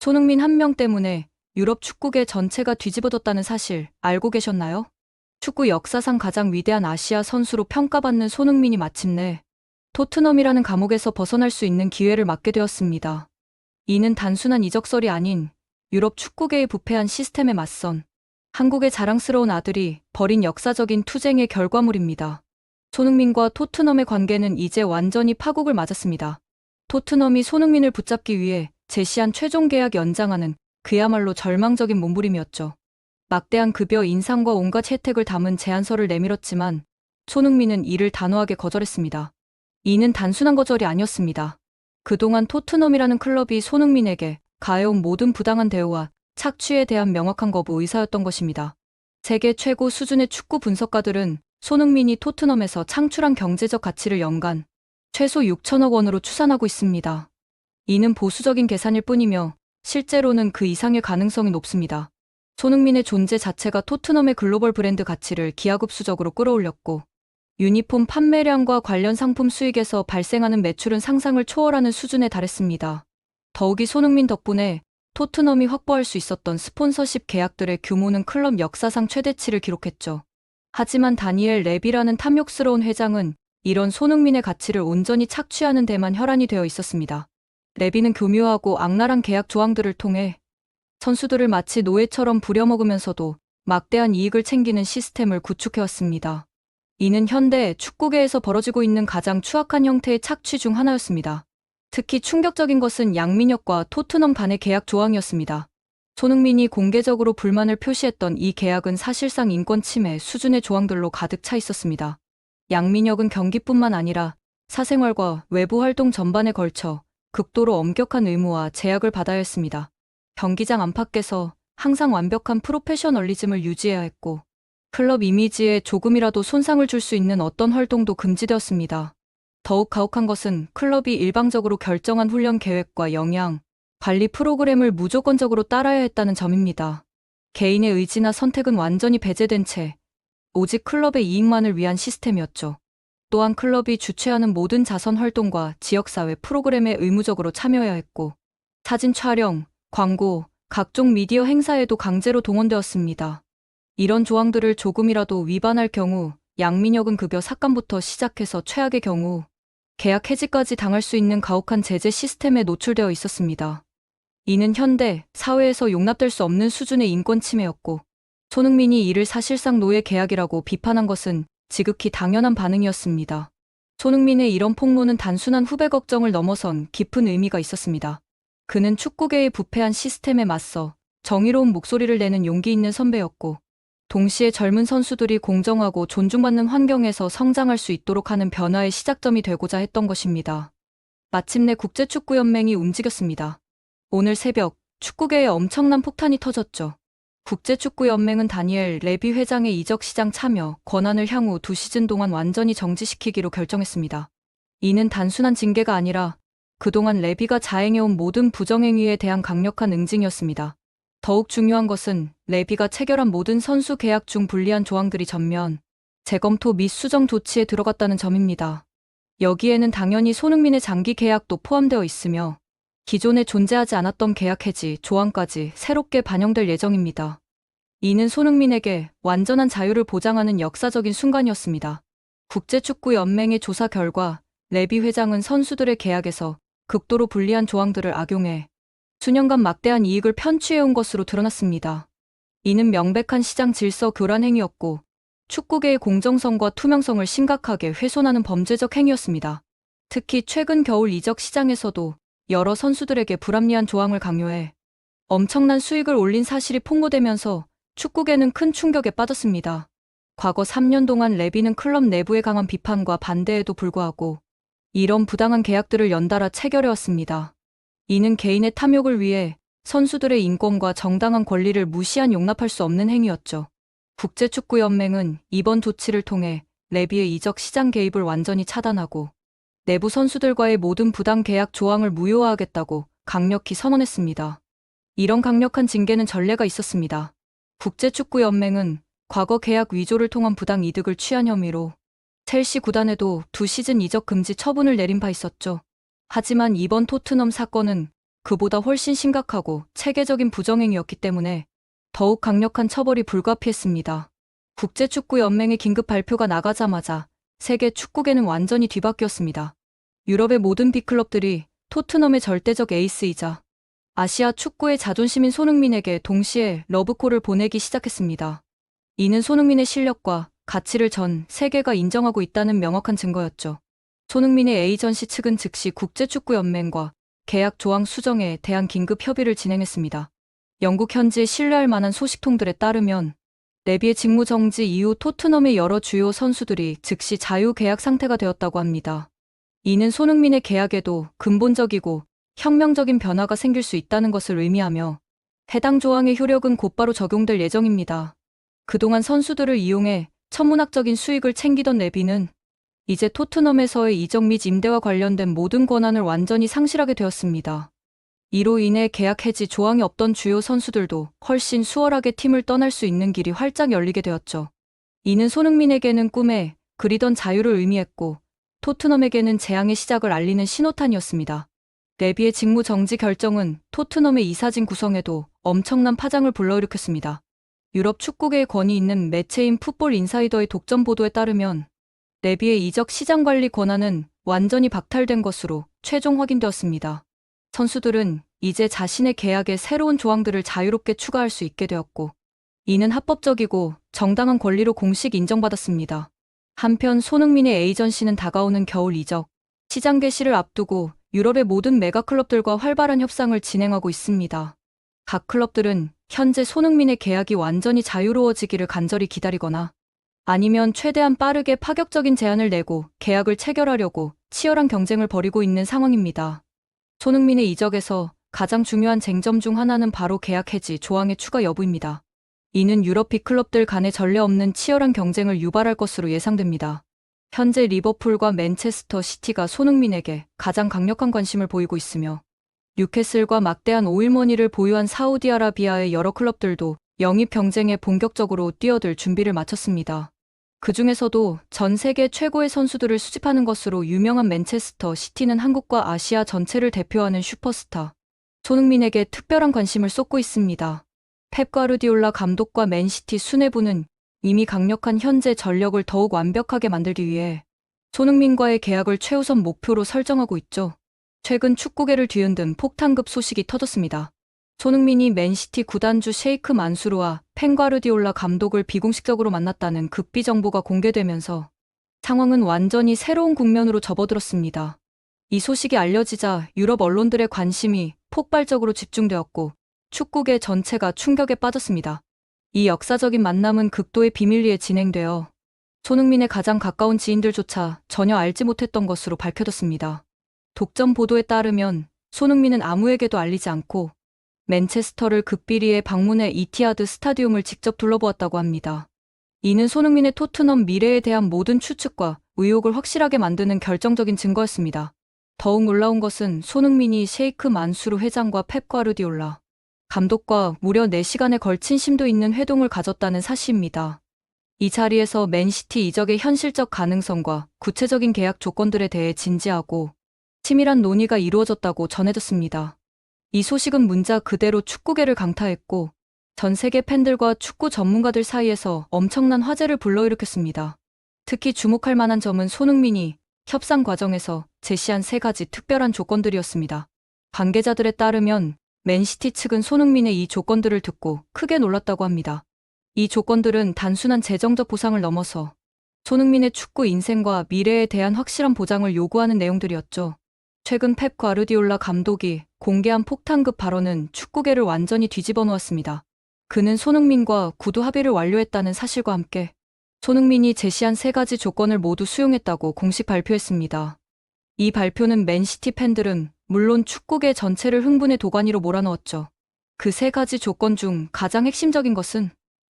손흥민 한 명 때문에 유럽 축구계 전체가 뒤집어졌다는 사실 알고 계셨나요? 축구 역사상 가장 위대한 아시아 선수로 평가받는 손흥민이 마침내 토트넘이라는 감옥에서 벗어날 수 있는 기회를 맞게 되었습니다. 이는 단순한 이적설이 아닌 유럽 축구계의 부패한 시스템에 맞선 한국의 자랑스러운 아들이 벌인 역사적인 투쟁의 결과물입니다. 손흥민과 토트넘의 관계는 이제 완전히 파국을 맞았습니다. 토트넘이 손흥민을 붙잡기 위해 제시한 최종 계약 연장안은 그야말로 절망적인 몸부림이었죠. 막대한 급여 인상과 온갖 혜택을 담은 제안서를 내밀었지만 손흥민은 이를 단호하게 거절했습니다. 이는 단순한 거절이 아니었습니다. 그동안 토트넘이라는 클럽이 손흥민에게 가해온 모든 부당한 대우와 착취에 대한 명확한 거부 의사였던 것입니다. 세계 최고 수준의 축구 분석가들은 손흥민이 토트넘에서 창출한 경제적 가치를 연간 최소 6천억 원으로 추산하고 있습니다. 이는 보수적인 계산일 뿐이며 실제로는 그 이상의 가능성이 높습니다. 손흥민의 존재 자체가 토트넘의 글로벌 브랜드 가치를 기하급수적으로 끌어올렸고 유니폼 판매량과 관련 상품 수익에서 발생하는 매출은 상상을 초월하는 수준에 달했습니다. 더욱이 손흥민 덕분에 토트넘이 확보할 수 있었던 스폰서십 계약들의 규모는 클럽 역사상 최대치를 기록했죠. 하지만 다니엘 레비라는 탐욕스러운 회장은 이런 손흥민의 가치를 온전히 착취하는 데만 혈안이 되어 있었습니다. 레비는 교묘하고 악랄한 계약 조항들을 통해 선수들을 마치 노예처럼 부려먹으면서도 막대한 이익을 챙기는 시스템을 구축해왔습니다. 이는 현대 축구계에서 벌어지고 있는 가장 추악한 형태의 착취 중 하나였습니다. 특히 충격적인 것은 양민혁과 토트넘 간의 계약 조항이었습니다. 손흥민이 공개적으로 불만을 표시했던 이 계약은 사실상 인권 침해 수준의 조항들로 가득 차 있었습니다. 양민혁은 경기뿐만 아니라 사생활과 외부 활동 전반에 걸쳐 극도로 엄격한 의무와 제약을 받아야 했습니다. 경기장 안팎에서 항상 완벽한 프로페셔널리즘을 유지해야 했고 클럽 이미지에 조금이라도 손상을 줄 수 있는 어떤 활동도 금지되었습니다. 더욱 가혹한 것은 클럽이 일방적으로 결정한 훈련 계획과 영양, 관리 프로그램을 무조건적으로 따라야 했다는 점입니다. 개인의 의지나 선택은 완전히 배제된 채 오직 클럽의 이익만을 위한 시스템이었죠. 또한 클럽이 주최하는 모든 자선 활동과 지역사회 프로그램에 의무적으로 참여해야 했고 사진 촬영, 광고, 각종 미디어 행사에도 강제로 동원되었습니다. 이런 조항들을 조금이라도 위반할 경우 양민혁은 급여 삭감부터 시작해서 최악의 경우 계약 해지까지 당할 수 있는 가혹한 제재 시스템에 노출되어 있었습니다. 이는 현대 사회에서 용납될 수 없는 수준의 인권 침해였고 손흥민이 이를 사실상 노예 계약이라고 비판한 것은 지극히 당연한 반응이었습니다. 손흥민의 이런 폭로는 단순한 후배 걱정을 넘어선 깊은 의미가 있었습니다. 그는 축구계의 부패한 시스템에 맞서 정의로운 목소리를 내는 용기 있는 선배였고 동시에 젊은 선수들이 공정하고 존중받는 환경에서 성장할 수 있도록 하는 변화의 시작점이 되고자 했던 것입니다. 마침내 국제축구연맹이 움직였습니다. 오늘 새벽 축구계에 엄청난 폭탄이 터졌죠. 국제축구연맹은 다니엘 레비 회장의 이적 시장 참여 권한을 향후 2시즌 동안 완전히 정지시키기로 결정했습니다. 이는 단순한 징계가 아니라 그동안 레비가 자행해온 모든 부정행위에 대한 강력한 응징이었습니다. 더욱 중요한 것은 레비가 체결한 모든 선수 계약 중 불리한 조항들이 전면 재검토 및 수정 조치에 들어갔다는 점입니다. 여기에는 당연히 손흥민의 장기 계약도 포함되어 있으며 기존에 존재하지 않았던 계약 해지 조항까지 새롭게 반영될 예정입니다. 이는 손흥민에게 완전한 자유를 보장하는 역사적인 순간이었습니다. 국제축구연맹의 조사 결과 레비 회장은 선수들의 계약에서 극도로 불리한 조항들을 악용해 수년간 막대한 이익을 편취해온 것으로 드러났습니다. 이는 명백한 시장 질서 교란 행위였고 축구계의 공정성과 투명성을 심각하게 훼손하는 범죄적 행위였습니다. 특히 최근 겨울 이적 시장에서도 여러 선수들에게 불합리한 조항을 강요해 엄청난 수익을 올린 사실이 폭로되면서 축구계는 큰 충격에 빠졌습니다. 과거 3년 동안 레비는 클럽 내부의 강한 비판과 반대에도 불구하고 이런 부당한 계약들을 연달아 체결해왔습니다. 이는 개인의 탐욕을 위해 선수들의 인권과 정당한 권리를 무시한 용납할 수 없는 행위였죠. 국제축구연맹은 이번 조치를 통해 레비의 이적 시장 개입을 완전히 차단하고 내부 선수들과의 모든 부당 계약 조항을 무효화하겠다고 강력히 선언했습니다. 이런 강력한 징계는 전례가 있었습니다. 국제축구연맹은 과거 계약 위조를 통한 부당 이득을 취한 혐의로 첼시 구단에도 2시즌 이적 금지 처분을 내린 바 있었죠. 하지만 이번 토트넘 사건은 그보다 훨씬 심각하고 체계적인 부정행위였기 때문에 더욱 강력한 처벌이 불가피했습니다. 국제축구연맹의 긴급 발표가 나가자마자 세계 축구계는 완전히 뒤바뀌었습니다. 유럽의 모든 빅클럽들이 토트넘의 절대적 에이스이자 아시아 축구의 자존심인 손흥민에게 동시에 러브콜을 보내기 시작했습니다. 이는 손흥민의 실력과 가치를 전 세계가 인정하고 있다는 명확한 증거였죠. 손흥민의 에이전시 측은 즉시 국제축구연맹과 계약 조항 수정에 대한 긴급 협의를 진행했습니다. 영국 현지의 신뢰할 만한 소식통들에 따르면 레비의 직무 정지 이후 토트넘의 여러 주요 선수들이 즉시 자유 계약 상태가 되었다고 합니다. 이는 손흥민의 계약에도 근본적이고 혁명적인 변화가 생길 수 있다는 것을 의미하며 해당 조항의 효력은 곧바로 적용될 예정입니다. 그동안 선수들을 이용해 천문학적인 수익을 챙기던 레비는 이제 토트넘에서의 이적 및 임대와 관련된 모든 권한을 완전히 상실하게 되었습니다. 이로 인해 계약 해지 조항이 없던 주요 선수들도 훨씬 수월하게 팀을 떠날 수 있는 길이 활짝 열리게 되었죠. 이는 손흥민에게는 꿈에 그리던 자유를 의미했고 토트넘에게는 재앙의 시작을 알리는 신호탄이었습니다. 레비의 직무 정지 결정은 토트넘의 이사진 구성에도 엄청난 파장을 불러일으켰습니다. 유럽 축구계의 권위 있는 매체인 풋볼 인사이더의 독점 보도에 따르면 레비의 이적 시장 관리 권한은 완전히 박탈된 것으로 최종 확인되었습니다. 선수들은 이제 자신의 계약에 새로운 조항들을 자유롭게 추가할 수 있게 되었고, 이는 합법적이고 정당한 권리로 공식 인정받았습니다. 한편 손흥민의 에이전시는 다가오는 겨울 이적 시장 개시를 앞두고 유럽의 모든 메가클럽들과 활발한 협상을 진행하고 있습니다. 각 클럽들은 현재 손흥민의 계약이 완전히 자유로워지기를 간절히 기다리거나 아니면 최대한 빠르게 파격적인 제안을 내고 계약을 체결하려고 치열한 경쟁을 벌이고 있는 상황입니다. 손흥민의 이적에서 가장 중요한 쟁점 중 하나는 바로 계약 해지 조항의 추가 여부입니다. 이는 유럽 빅클럽들 간의 전례 없는 치열한 경쟁을 유발할 것으로 예상됩니다. 현재 리버풀과 맨체스터 시티가 손흥민에게 가장 강력한 관심을 보이고 있으며 뉴캐슬과 막대한 오일머니를 보유한 사우디아라비아의 여러 클럽들도 영입 경쟁에 본격적으로 뛰어들 준비를 마쳤습니다. 그 중에서도 전 세계 최고의 선수들을 수집하는 것으로 유명한 맨체스터 시티는 한국과 아시아 전체를 대표하는 슈퍼스타 손흥민에게 특별한 관심을 쏟고 있습니다. 펩 과르디올라 감독과 맨시티 수뇌부는 이미 강력한 현재 전력을 더욱 완벽하게 만들기 위해 손흥민과의 계약을 최우선 목표로 설정하고 있죠. 최근 축구계를 뒤흔든 폭탄급 소식이 터졌습니다. 손흥민이 맨시티 구단주 셰이크 만수르와 펩 과르디올라 감독을 비공식적으로 만났다는 극비 정보가 공개되면서 상황은 완전히 새로운 국면으로 접어들었습니다. 이 소식이 알려지자 유럽 언론들의 관심이 폭발적으로 집중되었고 축구계 전체가 충격에 빠졌습니다. 이 역사적인 만남은 극도의 비밀리에 진행되어 손흥민의 가장 가까운 지인들조차 전혀 알지 못했던 것으로 밝혀졌습니다. 독점 보도에 따르면 손흥민은 아무에게도 알리지 않고 맨체스터를 극비리에 방문해 이티하드 스타디움을 직접 둘러보았다고 합니다. 이는 손흥민의 토트넘 미래에 대한 모든 추측과 의혹을 확실하게 만드는 결정적인 증거였습니다. 더욱 놀라운 것은 손흥민이 셰이크 만수르 회장과 펩 과르디올라 감독과 무려 4시간에 걸친 심도 있는 회동을 가졌다는 사실입니다. 이 자리에서 맨시티 이적의 현실적 가능성과 구체적인 계약 조건들에 대해 진지하고 치밀한 논의가 이루어졌다고 전해졌습니다. 이 소식은 문자 그대로 축구계를 강타했고 전 세계 팬들과 축구 전문가들 사이에서 엄청난 화제를 불러일으켰습니다. 특히 주목할 만한 점은 손흥민이 협상 과정에서 제시한 3가지 특별한 조건들이었습니다. 관계자들에 따르면 맨시티 측은 손흥민의 이 조건들을 듣고 크게 놀랐다고 합니다. 이 조건들은 단순한 재정적 보상을 넘어서 손흥민의 축구 인생과 미래에 대한 확실한 보장을 요구하는 내용들이었죠. 최근 펩 과르디올라 감독이 공개한 폭탄급 발언은 축구계를 완전히 뒤집어 놓았습니다. 그는 손흥민과 구두 합의를 완료했다는 사실과 함께 손흥민이 제시한 3가지 조건을 모두 수용했다고 공식 발표했습니다. 이 발표는 맨시티 팬들은 물론 축구계 전체를 흥분의 도가니로 몰아넣었죠. 그 3가지 조건 중 가장 핵심적인 것은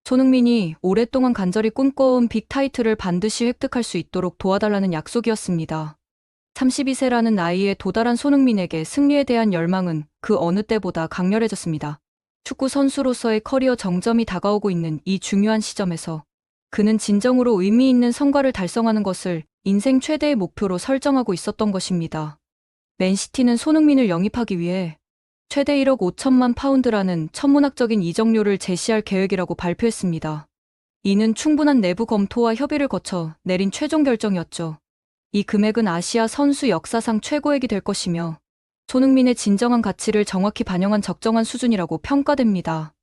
손흥민이 오랫동안 간절히 꿈꿔온 빅 타이틀을 반드시 획득할 수 있도록 도와달라는 약속이었습니다. 32세라는 나이에 도달한 손흥민에게 승리에 대한 열망은 그 어느 때보다 강렬해졌습니다. 축구 선수로서의 커리어 정점이 다가오고 있는 이 중요한 시점에서 그는 진정으로 의미 있는 성과를 달성하는 것을 인생 최대의 목표로 설정하고 있었던 것입니다. 맨시티는 손흥민을 영입하기 위해 최대 1억 5천만 파운드라는 천문학적인 이적료를 제시할 계획이라고 발표했습니다. 이는 충분한 내부 검토와 협의를 거쳐 내린 최종 결정이었죠. 이 금액은 아시아 선수 역사상 최고액이 될 것이며 손흥민의 진정한 가치를 정확히 반영한 적정한 수준이라고 평가됩니다.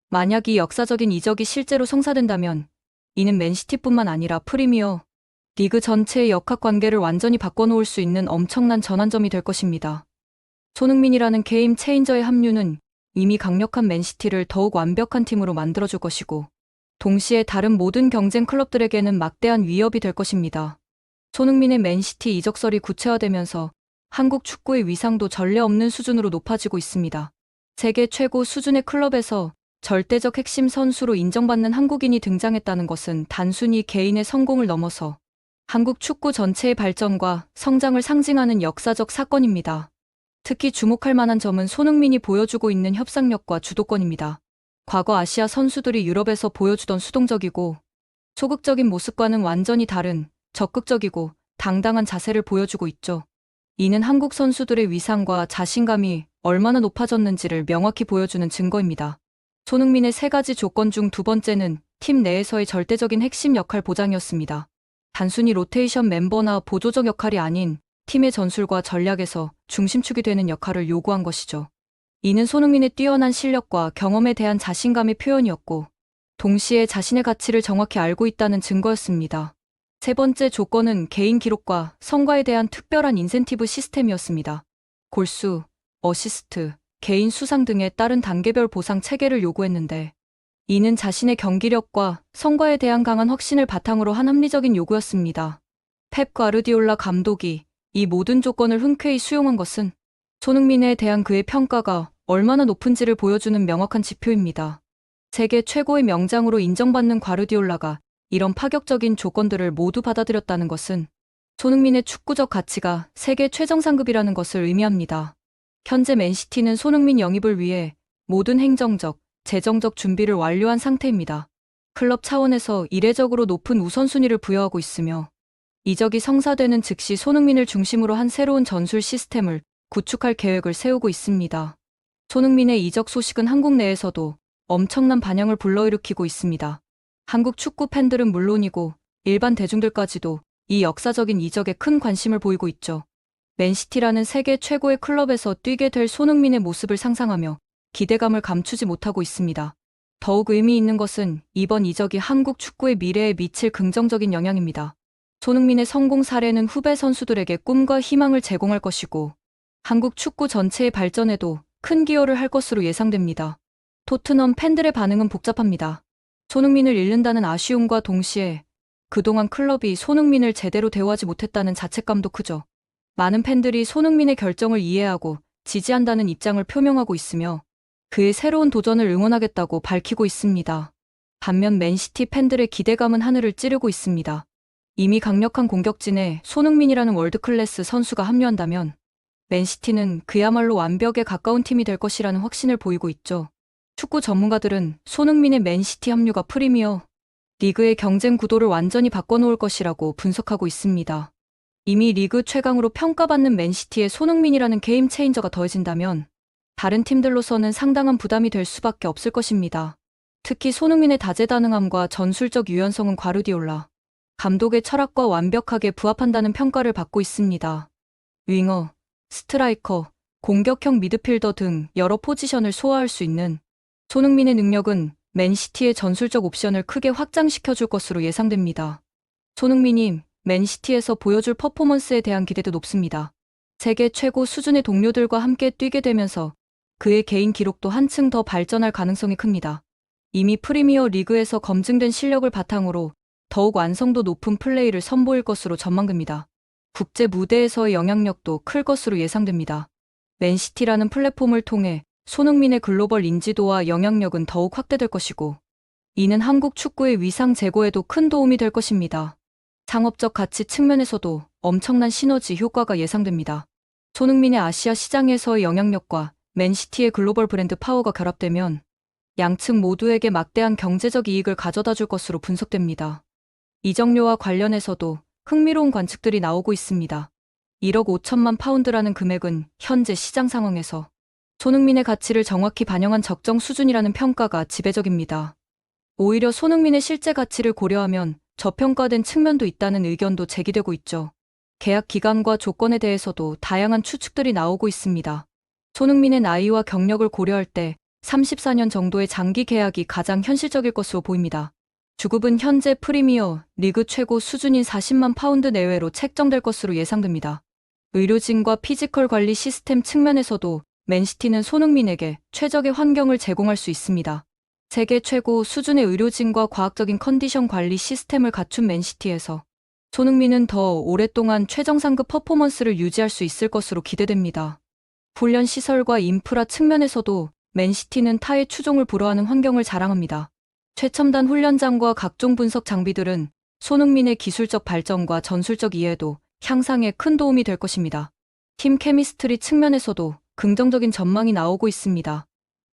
만약 이 역사적인 이적이 실제로 성사된다면 이는 맨시티뿐만 아니라 프리미어 리그 전체의 역학관계를 완전히 바꿔놓을 수 있는 엄청난 전환점이 될 것입니다. 손흥민이라는 게임 체인저의 합류는 이미 강력한 맨시티를 더욱 완벽한 팀으로 만들어줄 것이고 동시에 다른 모든 경쟁 클럽들에게는 막대한 위협이 될 것입니다. 손흥민의 맨시티 이적설이 구체화되면서 한국 축구의 위상도 전례 없는 수준으로 높아지고 있습니다. 세계 최고 수준의 클럽에서 절대적 핵심 선수로 인정받는 한국인이 등장했다는 것은 단순히 개인의 성공을 넘어서 한국 축구 전체의 발전과 성장을 상징하는 역사적 사건입니다. 특히 주목할 만한 점은 손흥민이 보여주고 있는 협상력과 주도권입니다. 과거 아시아 선수들이 유럽에서 보여주던 수동적이고 소극적인 모습과는 완전히 다른 적극적이고 당당한 자세를 보여주고 있죠. 이는 한국 선수들의 위상과 자신감이 얼마나 높아졌는지를 명확히 보여주는 증거입니다. 손흥민의 세 가지 조건 중 두 번째는 팀 내에서의 절대적인 핵심 역할 보장이었습니다. 단순히 로테이션 멤버나 보조적 역할이 아닌 팀의 전술과 전략에서 중심축이 되는 역할을 요구한 것이죠. 이는 손흥민의 뛰어난 실력과 경험에 대한 자신감의 표현이었고 동시에 자신의 가치를 정확히 알고 있다는 증거였습니다. 세 번째 조건은 개인 기록과 성과에 대한 특별한 인센티브 시스템이었습니다. 골수, 어시스트, 개인 수상 등에 따른 단계별 보상 체계를 요구했는데 이는 자신의 경기력과 성과에 대한 강한 확신을 바탕으로 한 합리적인 요구였습니다. 펩 과르디올라 감독이 이 모든 조건을 흔쾌히 수용한 것은 손흥민에 대한 그의 평가가 얼마나 높은지를 보여주는 명확한 지표입니다. 세계 최고의 명장으로 인정받는 과르디올라가 이런 파격적인 조건들을 모두 받아들였다는 것은 손흥민의 축구적 가치가 세계 최정상급이라는 것을 의미합니다. 현재 맨시티는 손흥민 영입을 위해 모든 행정적, 재정적 준비를 완료한 상태입니다. 클럽 차원에서 이례적으로 높은 우선순위를 부여하고 있으며 이적이 성사되는 즉시 손흥민을 중심으로 한 새로운 전술 시스템을 구축할 계획을 세우고 있습니다. 손흥민의 이적 소식은 한국 내에서도 엄청난 반향을 불러일으키고 있습니다. 한국 축구 팬들은 물론이고 일반 대중들까지도 이 역사적인 이적에 큰 관심을 보이고 있죠. 맨시티라는 세계 최고의 클럽에서 뛰게 될 손흥민의 모습을 상상하며 기대감을 감추지 못하고 있습니다. 더욱 의미 있는 것은 이번 이적이 한국 축구의 미래에 미칠 긍정적인 영향입니다. 손흥민의 성공 사례는 후배 선수들에게 꿈과 희망을 제공할 것이고 한국 축구 전체의 발전에도 큰 기여를 할 것으로 예상됩니다. 토트넘 팬들의 반응은 복잡합니다. 손흥민을 잃는다는 아쉬움과 동시에 그동안 클럽이 손흥민을 제대로 대우하지 못했다는 자책감도 크죠. 많은 팬들이 손흥민의 결정을 이해하고 지지한다는 입장을 표명하고 있으며 그의 새로운 도전을 응원하겠다고 밝히고 있습니다. 반면 맨시티 팬들의 기대감은 하늘을 찌르고 있습니다. 이미 강력한 공격진에 손흥민이라는 월드클래스 선수가 합류한다면 맨시티는 그야말로 완벽에 가까운 팀이 될 것이라는 확신을 보이고 있죠. 축구 전문가들은 손흥민의 맨시티 합류가 프리미어 리그의 경쟁 구도를 완전히 바꿔놓을 것이라고 분석하고 있습니다. 이미 리그 최강으로 평가받는 맨시티에 손흥민이라는 게임 체인저가 더해진다면 다른 팀들로서는 상당한 부담이 될 수밖에 없을 것입니다. 특히 손흥민의 다재다능함과 전술적 유연성은 과르디올라 감독의 철학과 완벽하게 부합한다는 평가를 받고 있습니다. 윙어, 스트라이커, 공격형 미드필더 등 여러 포지션을 소화할 수 있는 손흥민의 능력은 맨시티의 전술적 옵션을 크게 확장시켜줄 것으로 예상됩니다. 손흥민이 맨시티에서 보여줄 퍼포먼스에 대한 기대도 높습니다. 세계 최고 수준의 동료들과 함께 뛰게 되면서 그의 개인 기록도 한층 더 발전할 가능성이 큽니다. 이미 프리미어 리그에서 검증된 실력을 바탕으로 더욱 완성도 높은 플레이를 선보일 것으로 전망됩니다. 국제 무대에서의 영향력도 클 것으로 예상됩니다. 맨시티라는 플랫폼을 통해 손흥민의 글로벌 인지도와 영향력은 더욱 확대될 것이고 이는 한국 축구의 위상 제고에도 큰 도움이 될 것입니다. 상업적 가치 측면에서도 엄청난 시너지 효과가 예상됩니다. 손흥민의 아시아 시장에서의 영향력과 맨시티의 글로벌 브랜드 파워가 결합되면 양측 모두에게 막대한 경제적 이익을 가져다 줄 것으로 분석됩니다. 이적료와 관련해서도 흥미로운 관측들이 나오고 있습니다. 1억 5천만 파운드라는 금액은 현재 시장 상황에서 손흥민의 가치를 정확히 반영한 적정 수준이라는 평가가 지배적입니다. 오히려 손흥민의 실제 가치를 고려하면 저평가된 측면도 있다는 의견도 제기되고 있죠. 계약 기간과 조건에 대해서도 다양한 추측들이 나오고 있습니다. 손흥민의 나이와 경력을 고려할 때 34년 정도의 장기 계약이 가장 현실적일 것으로 보입니다. 주급은 현재 프리미어 리그 최고 수준인 40만 파운드 내외로 책정될 것으로 예상됩니다. 의료진과 피지컬 관리 시스템 측면에서도 맨시티는 손흥민에게 최적의 환경을 제공할 수 있습니다. 세계 최고 수준의 의료진과 과학적인 컨디션 관리 시스템을 갖춘 맨시티에서 손흥민은 더 오랫동안 최정상급 퍼포먼스를 유지할 수 있을 것으로 기대됩니다. 훈련 시설과 인프라 측면에서도 맨시티는 타의 추종을 불허하는 환경을 자랑합니다. 최첨단 훈련장과 각종 분석 장비들은 손흥민의 기술적 발전과 전술적 이해도 향상에 큰 도움이 될 것입니다. 팀 케미스트리 측면에서도 긍정적인 전망이 나오고 있습니다.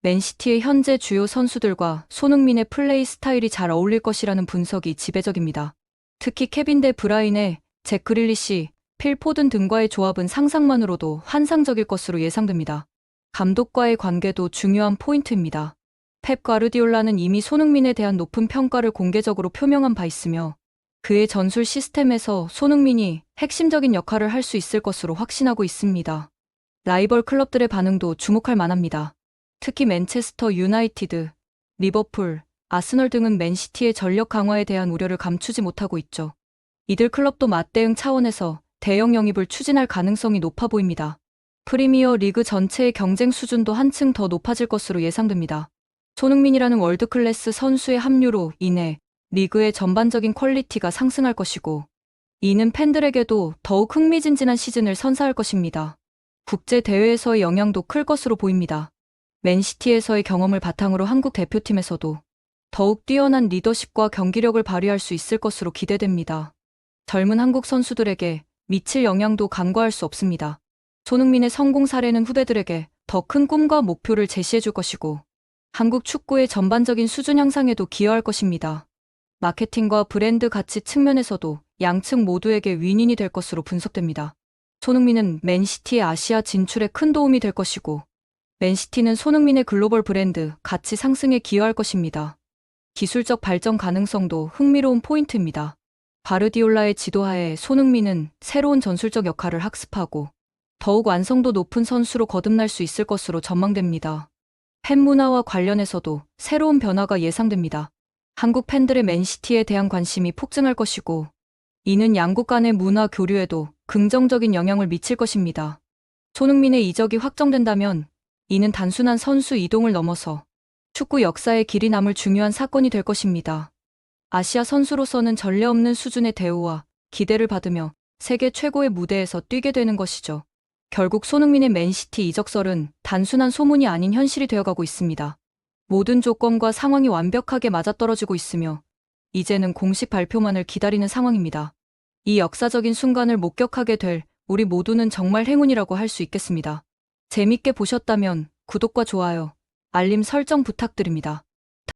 맨시티의 현재 주요 선수들과 손흥민의 플레이 스타일이 잘 어울릴 것이라는 분석이 지배적입니다. 특히 케빈 데 브라이네, 잭 그릴리시, 필 포든 등과의 조합은 상상만으로도 환상적일 것으로 예상됩니다. 감독과의 관계도 중요한 포인트입니다. 펩 과르디올라는 이미 손흥민에 대한 높은 평가를 공개적으로 표명한 바 있으며 그의 전술 시스템에서 손흥민이 핵심적인 역할을 할 수 있을 것으로 확신하고 있습니다. 라이벌 클럽들의 반응도 주목할 만합니다. 특히 맨체스터 유나이티드, 리버풀, 아스널 등은 맨시티의 전력 강화에 대한 우려를 감추지 못하고 있죠. 이들 클럽도 맞대응 차원에서 대형 영입을 추진할 가능성이 높아 보입니다. 프리미어 리그 전체의 경쟁 수준도 한층 더 높아질 것으로 예상됩니다. 손흥민이라는 월드클래스 선수의 합류로 인해 리그의 전반적인 퀄리티가 상승할 것이고 이는 팬들에게도 더욱 흥미진진한 시즌을 선사할 것입니다. 국제 대회에서의 영향도 클 것으로 보입니다. 맨시티에서의 경험을 바탕으로 한국 대표팀에서도 더욱 뛰어난 리더십과 경기력을 발휘할 수 있을 것으로 기대됩니다. 젊은 한국 선수들에게 미칠 영향도 간과할 수 없습니다. 손흥민의 성공 사례는 후배들에게 더 큰 꿈과 목표를 제시해 줄 것이고 한국 축구의 전반적인 수준 향상에도 기여할 것입니다. 마케팅과 브랜드 가치 측면에서도 양측 모두에게 윈윈이 될 것으로 분석됩니다. 손흥민은 맨시티의 아시아 진출에 큰 도움이 될 것이고 맨시티는 손흥민의 글로벌 브랜드 가치 상승에 기여할 것입니다. 기술적 발전 가능성도 흥미로운 포인트입니다. 바르디올라의 지도하에 손흥민은 새로운 전술적 역할을 학습하고 더욱 완성도 높은 선수로 거듭날 수 있을 것으로 전망됩니다. 팬 문화와 관련해서도 새로운 변화가 예상됩니다. 한국 팬들의 맨시티에 대한 관심이 폭증할 것이고 이는 양국 간의 문화 교류에도 긍정적인 영향을 미칠 것입니다. 손흥민의 이적이 확정된다면 이는 단순한 선수 이동을 넘어서 축구 역사에 길이 남을 중요한 사건이 될 것입니다. 아시아 선수로서는 전례 없는 수준의 대우와 기대를 받으며 세계 최고의 무대에서 뛰게 되는 것이죠. 결국 손흥민의 맨시티 이적설은 단순한 소문이 아닌 현실이 되어가고 있습니다. 모든 조건과 상황이 완벽하게 맞아떨어지고 있으며 이제는 공식 발표만을 기다리는 상황입니다. 이 역사적인 순간을 목격하게 될 우리 모두는 정말 행운이라고 할 수 있겠습니다. 재밌게 보셨다면 구독과 좋아요, 알림 설정 부탁드립니다.